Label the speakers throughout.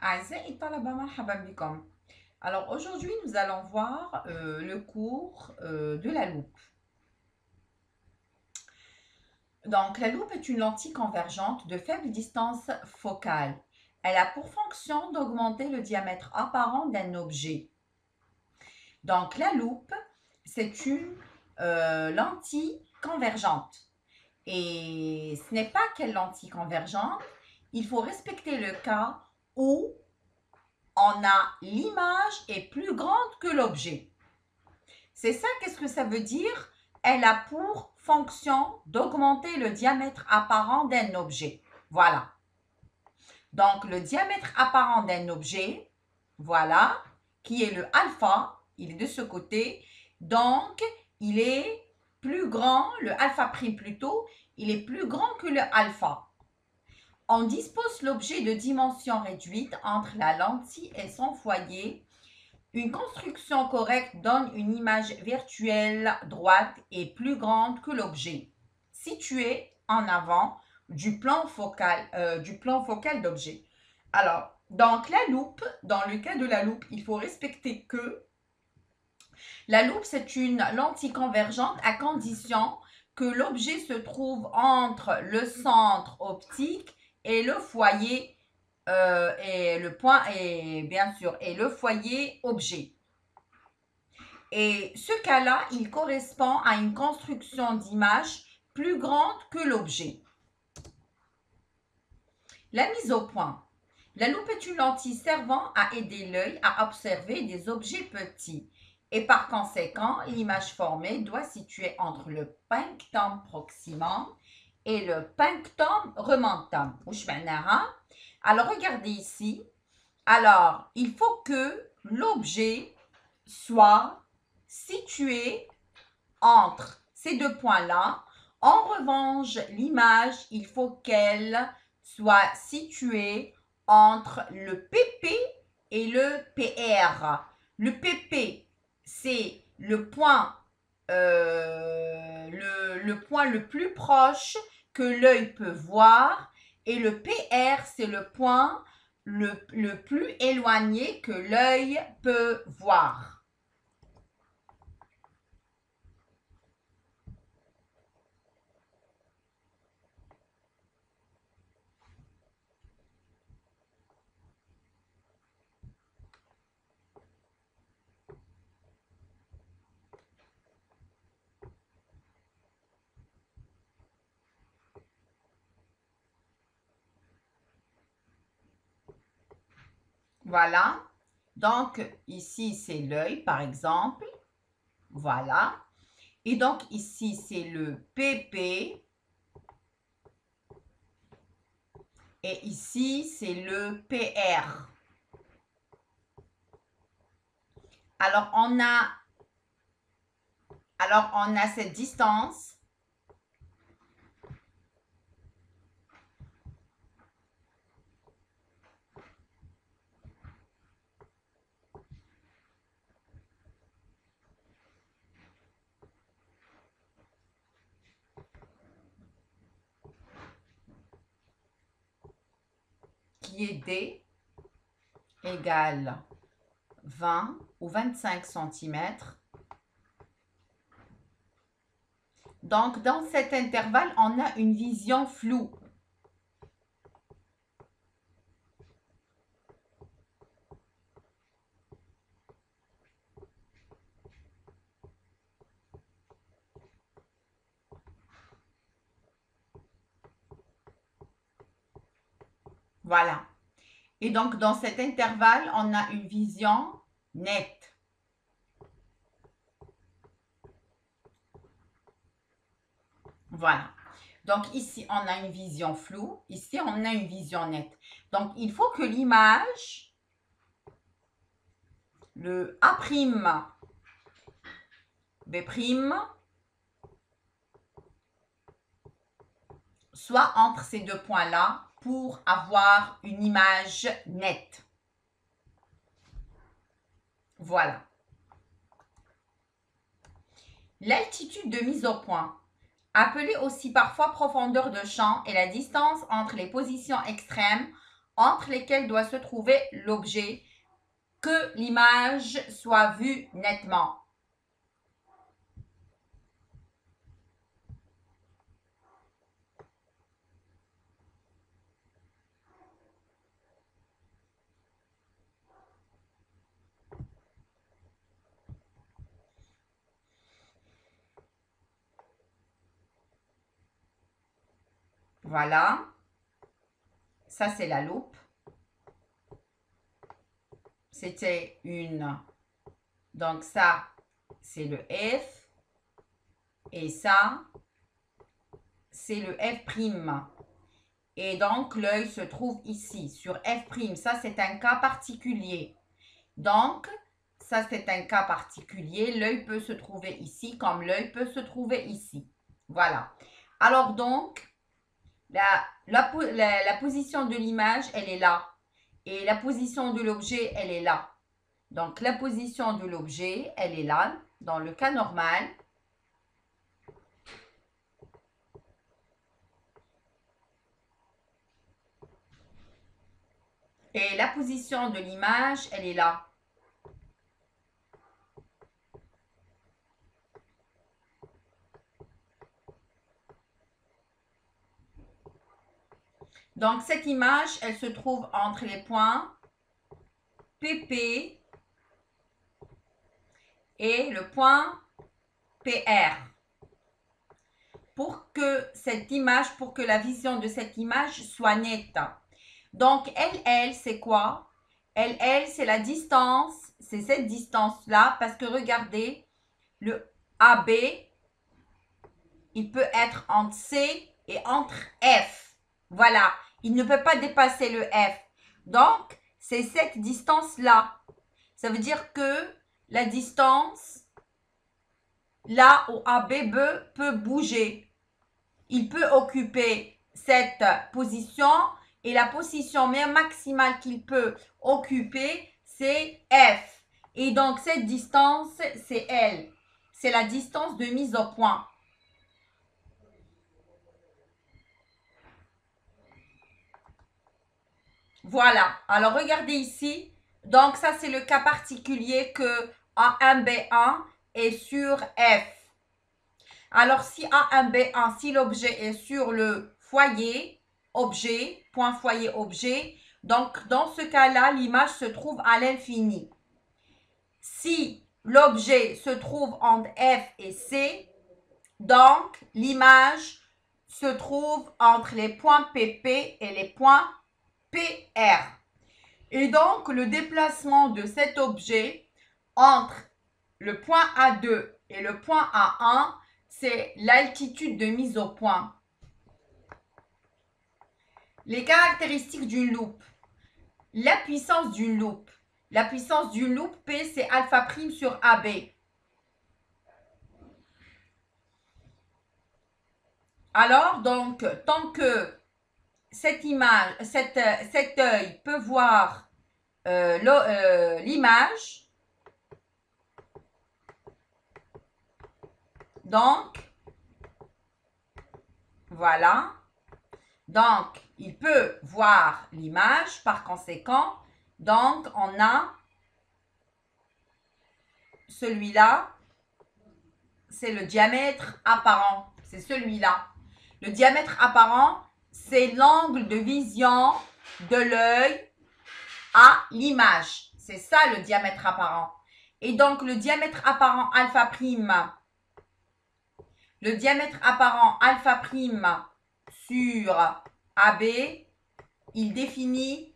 Speaker 1: أعزائي الطلبة مرحبا بكم. Alors aujourd'hui nous allons voir le cours de la loupe. Donc la loupe est une lentille convergente de faible distance focale. Elle a pour fonction d'augmenter le diamètre apparent d'un objet. Donc la loupe c'est une lentille convergente. Et ce n'est pas quelle lentille convergente, il faut respecter le cas où on a l'image est plus grande que l'objet. C'est ça, qu'est-ce que ça veut dire? Elle a pour fonction d'augmenter le diamètre apparent d'un objet. Voilà. Donc, le diamètre apparent d'un objet, voilà, qui est le alpha, il est de ce côté. Donc, il est plus grand, le alpha prime plutôt, il est plus grand que le alpha. On dispose l'objet de dimension réduite entre la lentille et son foyer. Une construction correcte donne une image virtuelle droite et plus grande que l'objet, situé en avant du plan focal d'objet. Alors, donc la loupe, dans le cas de la loupe, il faut respecter que la loupe, c'est une lentille convergente à condition que l'objet se trouve entre le centre optique et le foyer et le point et bien sûr et le foyer objet. Et ce cas-là, il correspond à une construction d'image plus grande que l'objet. La mise au point. La loupe est une lentille servant à aider l'œil à observer des objets petits. Et par conséquent, l'image formée doit se situer entre le punctum proximum et le punctum remontum. Alors, regardez ici. Alors, il faut que l'objet soit situé entre ces deux points-là. En revanche, l'image, il faut qu'elle soit située entre le PP et le PR. Le PP, c'est le point le plus proche que l'œil peut voir et le PR, c'est le point le plus éloigné que l'œil peut voir. Voilà. Donc, ici, c'est l'œil, par exemple. Voilà. Et donc, ici, c'est le PP. Et ici, c'est le PR. Alors, on a cette distance. Qui est D égale 20 ou 25 cm. Donc, dans cet intervalle, on a une vision floue. Voilà. Et donc, dans cet intervalle, on a une vision nette. Voilà. Donc, ici, on a une vision floue. Ici, on a une vision nette. Donc, il faut que l'image, le A', B', soit entre ces deux points-là pour avoir une image nette. Voilà. L'altitude de mise au point, appelée aussi parfois profondeur de champ, est la distance entre les positions extrêmes entre lesquels doit se trouver l'objet, que l'image soit vue nettement. Voilà, ça c'est la loupe. C'était une. Donc ça, c'est le F. Et ça, c'est le F'. Et donc, l'œil se trouve ici, sur F'. Ça, c'est un cas particulier. Donc, ça, c'est un cas particulier. L'œil peut se trouver ici, comme l'œil peut se trouver ici. Voilà. Alors donc, la position de l'image, elle est là. Et la position de l'objet, elle est là. Donc, la position de l'objet, elle est là, dans le cas normal. Et la position de l'image, elle est là. Donc, cette image, elle se trouve entre les points PP et le point PR. Pour que cette image, pour que la vision de cette image soit nette. Donc, LL, c'est quoi? LL, c'est la distance, c'est cette distance-là, parce que regardez, le AB, il peut être entre C et entre F. Voilà, il ne peut pas dépasser le F. Donc, c'est cette distance-là. Ça veut dire que la distance, là où AB peut bouger. Il peut occuper cette position et la position maximale qu'il peut occuper, c'est F. Et donc, cette distance, c'est L. C'est la distance de mise au point. Voilà. Alors, regardez ici. Donc, ça, c'est le cas particulier que A1B1 est sur F. Alors, si A1B1, si l'objet est sur le foyer, objet, point foyer, objet, donc dans ce cas-là, l'image se trouve à l'infini. Si l'objet se trouve entre F et C, donc l'image se trouve entre les points PP et les points PR. Et donc, le déplacement de cet objet entre le point A2 et le point A1, c'est l'altitude de mise au point. Les caractéristiques d'une loupe. La puissance d'une loupe. La puissance d'une loupe, P, c'est alpha prime sur AB. Alors, donc, tant que cette image, cet œil peut voir l'image, donc, voilà. Donc, il peut voir l'image, par conséquent, donc on a celui-là, c'est le diamètre apparent, c'est celui-là. Le diamètre apparent, c'est l'angle de vision de l'œil à l'image. C'est ça le diamètre apparent. Et donc, le diamètre apparent alpha prime, le diamètre apparent alpha prime sur AB, il définit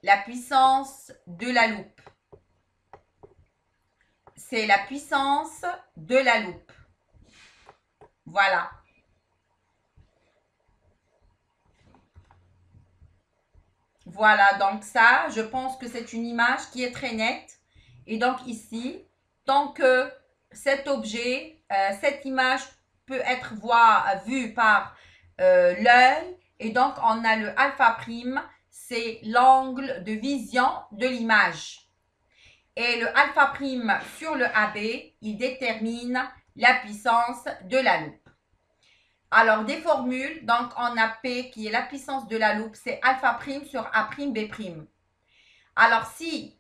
Speaker 1: la puissance de la loupe. C'est la puissance de la loupe. Voilà. Voilà, donc ça, je pense que c'est une image qui est très nette. Et donc ici, tant que cet objet, cette image peut être vue par l'œil, et donc on a le alpha prime, c'est l'angle de vision de l'image. Et le alpha prime sur le AB, il détermine la puissance de la loupe. Alors, des formules, donc on a P qui est la puissance de la loupe, c'est alpha prime sur A prime B prime. Alors, si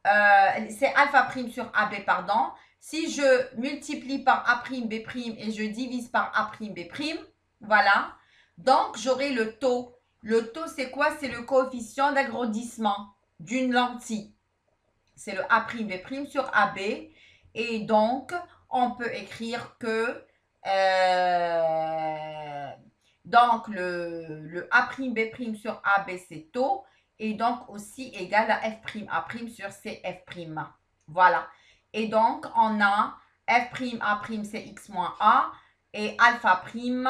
Speaker 1: c'est alpha prime sur AB, pardon, si je multiplie par A prime B prime et je divise par A prime B prime, voilà, donc j'aurai le taux. Le taux, c'est quoi? C'est le coefficient d'agrandissement d'une lentille. C'est le A prime B prime sur AB. Et donc, on peut écrire que donc le A prime B prime sur AB, c'est taux. Et donc aussi égal à F prime A prime sur CF prime. Voilà. Et donc, on a F prime A prime, c'est X moins A. Et alpha prime,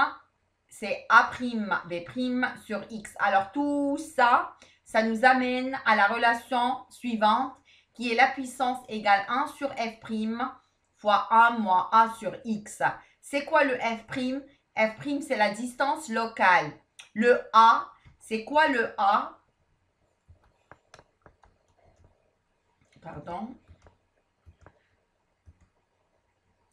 Speaker 1: c'est A prime B prime sur X. Alors, tout ça, ça nous amène à la relation suivante qui est la puissance égale 1 sur F' fois 1 moins A sur X. C'est quoi le F'? F', c'est la distance locale. Le A, c'est quoi le A? Pardon.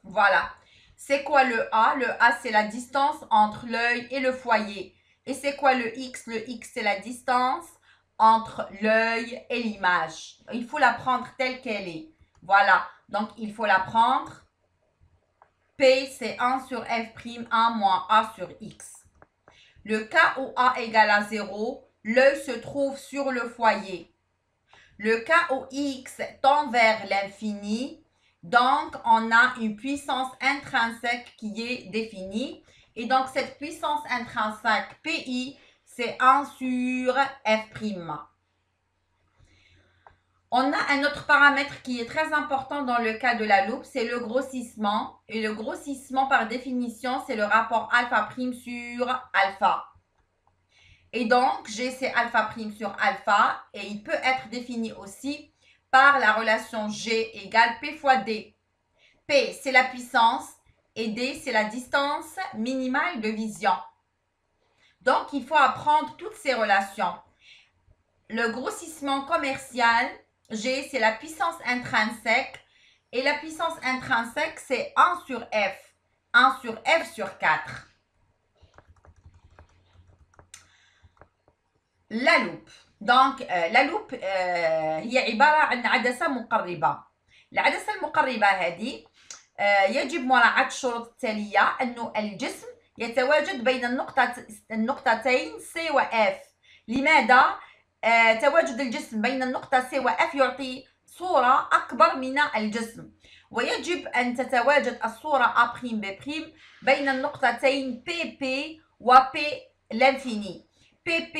Speaker 1: Voilà. C'est quoi le A? Le A, c'est la distance entre l'œil et le foyer. Et c'est quoi le X? Le X, c'est la distance entre l'œil et l'image. Il faut la prendre telle qu'elle est. Voilà. Donc, il faut la prendre. P, c'est 1 sur F', 1 moins A sur X. Le cas où A égale à 0, l'œil se trouve sur le foyer. Le cas où X tend vers l'infini, donc on a une puissance intrinsèque qui est définie. Et donc, cette puissance intrinsèque PI, c'est 1 sur F'. On a un autre paramètre qui est très important dans le cas de la loupe, c'est le grossissement. Et le grossissement, par définition, c'est le rapport alpha prime sur alpha. Et donc, G, c'est alpha prime sur alpha. Et il peut être défini aussi par la relation G égale P fois D. P, c'est la puissance et D, c'est la distance minimale de vision. Donc, il faut apprendre toutes ces relations. Le grossissement commercial, G, c'est la puissance intrinsèque. Et la puissance intrinsèque, c'est 1 sur F. 1 sur F sur 4. La loupe. Donc, la loupe هي عبارة عن عدسة مقربة. العدسة المقربة هذه يجب مراعاة الشروط التالية أنه الجسم يتواجد بين النقطتين C و F. لماذا؟ تواجد الجسم بين النقطة C و F يعطي صورة أكبر من الجسم، ويجب أن تتواجد الصورة A' B' بين النقطتين PP و P l'infini. PP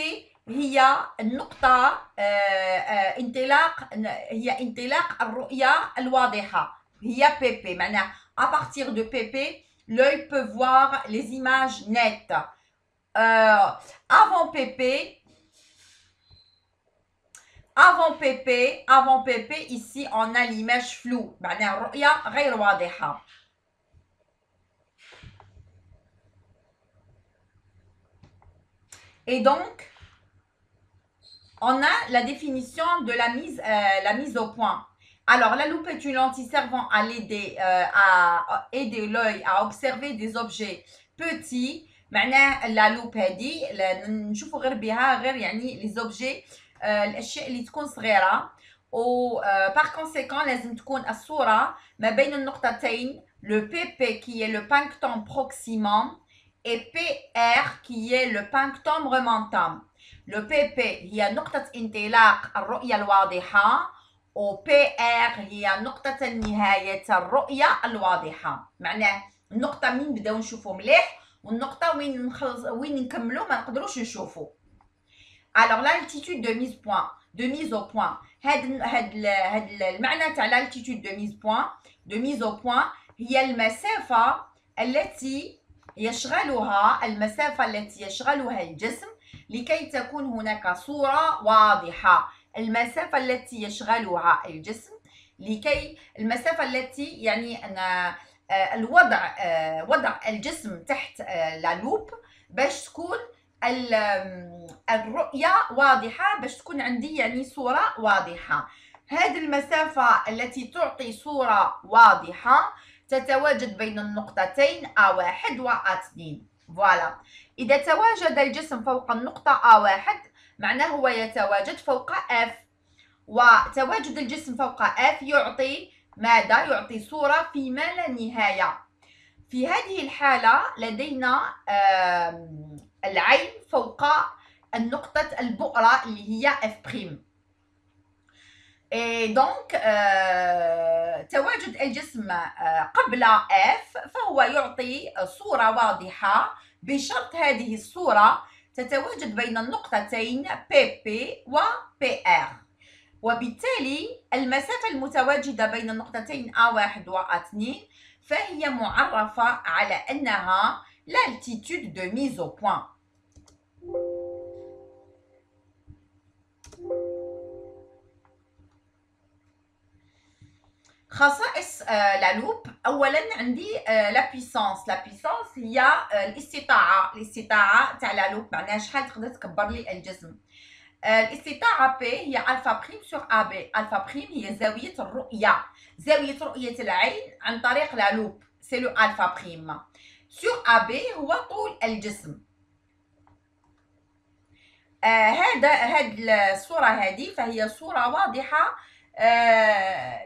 Speaker 1: هي النقطة انطلاق الرؤية الواضحة، هي PP. معناها à partir de PP, l'œil peut voir les images nettes. Avant PP, ici on a l'image floue. معناها الرؤية غير واضحة. Et donc, on a la définition de la mise au point. Alors, la loupe est une lentille servant à aider l'œil à observer des objets petits. معناه la loupe هذه نشوفوا غير بها غير يعني les objets الاشياء اللي تكون صغيره. و par conséquent لازم تكون الصوره ما بين النقطتين le PP qui est le punctum proximum et PR qui est le punctum remontum. Le PP هي نقطة انطلاق الرؤية الواضحة و PR هي نقطة نهاية الرؤية الواضحة. معناه النقطة من نبداو نشوفو مليح والنقطة وين نكملو ما نقدروش نشوفو. Alors l'altitude de mise au point. هاد المعنى تاع l'altitude de mise au point هي المسافة التي يشغلها الجسم لكي تكون هناك صورة واضحة. المسافة التي يشغلها الجسم المسافة التي يعني وضع الجسم تحت لا لوب باش تكون الرؤية واضحة، باش تكون عندي يعني صورة واضحة. هذه المسافة التي تعطي صورة واضحة تتواجد بين النقطتين A1 و A2. فوالا. إذا تواجد الجسم فوق النقطة A1 معناه هو يتواجد فوق F، وتواجد الجسم فوق F يعطي ماذا؟ يعطي صورة في ما لا نهاية. في هذه الحالة لدينا العين فوق النقطة البؤرة اللي هي F'. دونك تواجد الجسم قبل F فهو يعطي صورة واضحة، بشرط هذه الصورة تتواجد بين النقطتين PP و PR، وبالتالي المسافة المتواجدة بين النقطتين A1 و A2 فهي معرفة على أنها l'altitude de mise au point. خصائص لا لوب. اولا عندي لا بيسونس. لا بيسونس هي الاستطاعه تاع لا لوب، معناها شحال تقدر تكبر لي الجسم. الاستطاعه بي هي الفا بريم سور ا بي. الفا بريم هي زاويه الرؤيه، زاويه رؤيه العين عن طريق لا لوب، سي لو الفا بريم. سور ا بي هو طول الجسم. هاد الصوره هذه فهي صوره واضحه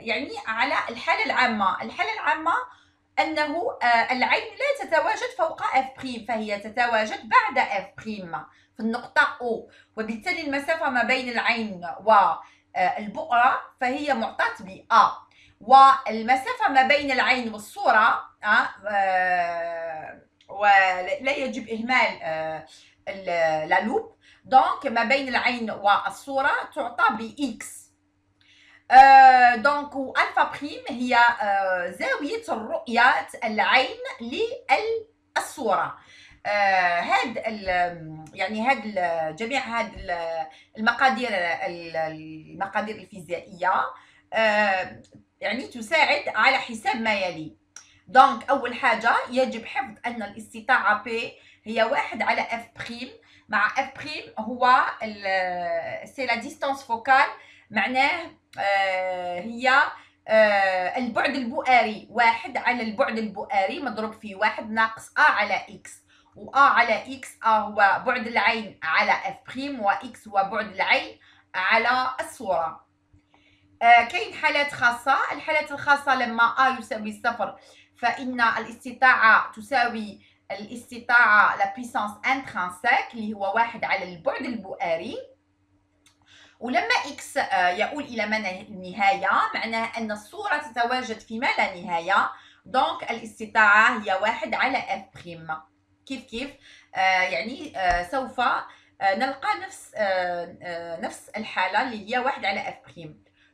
Speaker 1: يعني على الحالة العامة. الحالة العامة أنه العين لا تتواجد فوق F'، فهي تتواجد بعد F' في النقطة O، وبالتالي المسافة ما بين العين والبؤرة فهي معطاة ب A، والمسافة ما بين العين والصورة ولا يجب إهمال لا لوب، دونك ما بين العين والصورة تعطى ب X. دونك الفا بريم هي زاويه الرؤيه العين للصوره. هاد يعني جميع هاد المقادير الفيزيائيه يعني تساعد على حساب ما يلي. دونك اول حاجه يجب حفظ ان الاستطاعه بي هي 1 على اف بريم، مع اف بريم هو سي لا ديستانس فوكال، معناه هي البعد البؤري، 1 على البعد البؤري مضروب في 1 ناقص A على X، و A على X A هو بعد العين على F'، و X هو بعد العين على الصورة. كاين حالات خاصة. الحالات الخاصة لما A يساوي 0 فإن الاستطاعة تساوي الاستطاعة لا بيسانس انترانسيك اللي هو 1 على البعد البؤري، ولما x يؤول إلى ما لا نهاية معناه أن الصورة تتواجد في ما لا نهاية، دونك الاستطاعة هي 1 على f'. كيف يعني سوف نلقى نفس الحالة اللي هي 1 على f'.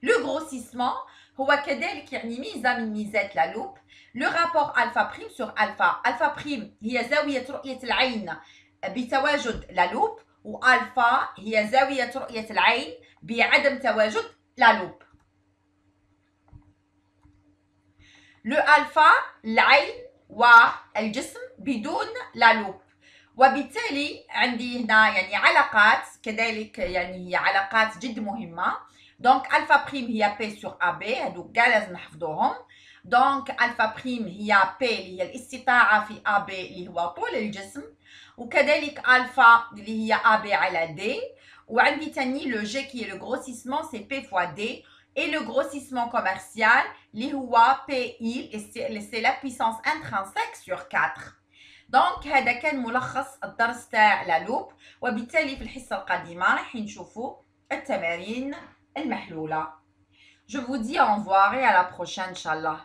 Speaker 1: لو غروسيسمون هو كذلك يعني ميزة من ميزات لا لوب. لو رابور الفا بريم سور الفا. الفا بريم هي زاوية رؤية العين بتواجد لا لوب، والفا هي زاوية رؤية العين بعدم تواجد لا لوب. لو الفا العين والجسم بدون لا لوب، وبالتالي عندي هنا يعني علاقات كذلك، يعني هي علاقات جد مهمة. دونك الفا بريم هي بي سور ا بي، هادو كاع لازم نحفظوهم. دونك الفا بريم هي بي اللي هي الاستطاعة في ا بي اللي هو طول الجسم، وكذلك الفا اللي هي ا بي على دي، وعندي تاني لو جي كي لو غروسيسمون سي بي فوا دي، et le grossissement commercial اللي هو PI سي لا بيسانس انترانسيك سور 4. دونك هذا كان ملخص الدرس تاع لا لوب، وبالتالي في الحصة القادمة راح نشوفوا التمارين المحلولة. Je vous dis au revoir et à la prochaine, Inch'Allah.